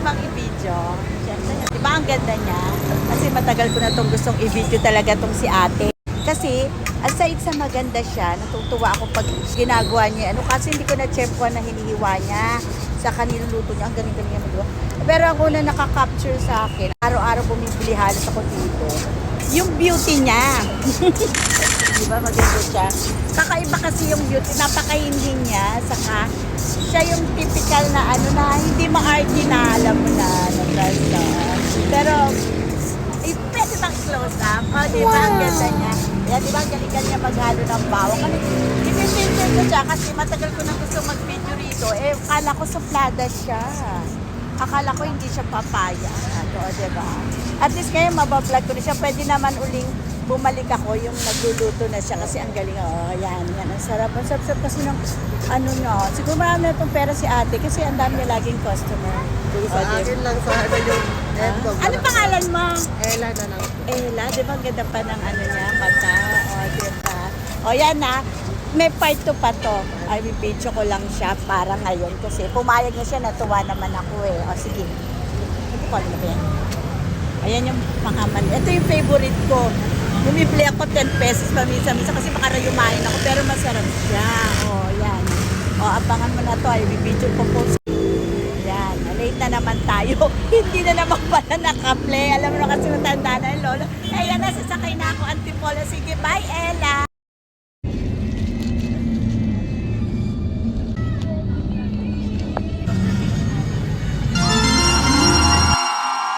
bang i-video? Siyempre, di ba ang ganda niya? Kasi matagal ko na itong gustong i-video talaga itong si ate. Kasi, aside sa maganda siya, natutuwa ako pag ginagawa niya. Ano, kasi hindi ko na-check na hinihiwa niya sa kaniluluto niya. Ang galing-galing niya magawa. Pero ang una nakaka-capture sa akin, araw-araw bumibili halos ako dito. Yung beauty niya. Di ba maganda siya? Kakaiba kasi yung beauty. Napakahindi niya. Saka, siya yung typical na ano na hindi ma-arty na alam mo na. Pero, pwede bang close up? O, di ba? Ang ganda niya. Kaya di ba, galing niya maghalo ng bawang. Ipipinter ko siya kasi matagal ko na gusto mag-video rito. Eh, akala ko suplada siya. Akala ko hindi siya papaya. O, di ba? At least ngayon, mabablog ko na siya. Pwede naman uling bumalik ako yung nagluluto na siya kasi ang galing. Oh, yan. Ang sarap. Ang sarap kasi ng ano nyo. Siguro marami na itong pera si ate kasi ang dami niya laging customer. Akin lang sa ano yung headbog. Ano pangalan mo? Ella na lang. Ella, di ba ang ganda pa ng ano niya, mata? O, di ba? O, yan na. May part 2 pa to. Ay, video ko lang siya para ngayon kasi pumayag na siya, natuwa naman ako eh. O, sige. Ito ko, ano ba yan? Ayan yung pangaman. Ito yung favorite ko. Bumibili ako 10 pesos paminsan-minsan kasi makarayumain ako pero masarap siya. O, yan. O, abangan mo na to. Ay, video ko po. Yan. Late na naman tayo. Hindi na naman pala naka-play. Alam mo na kasi matanda na yung lolo. Ayan na, sasakay na ako. Antipolo. Sige, bye, Ella.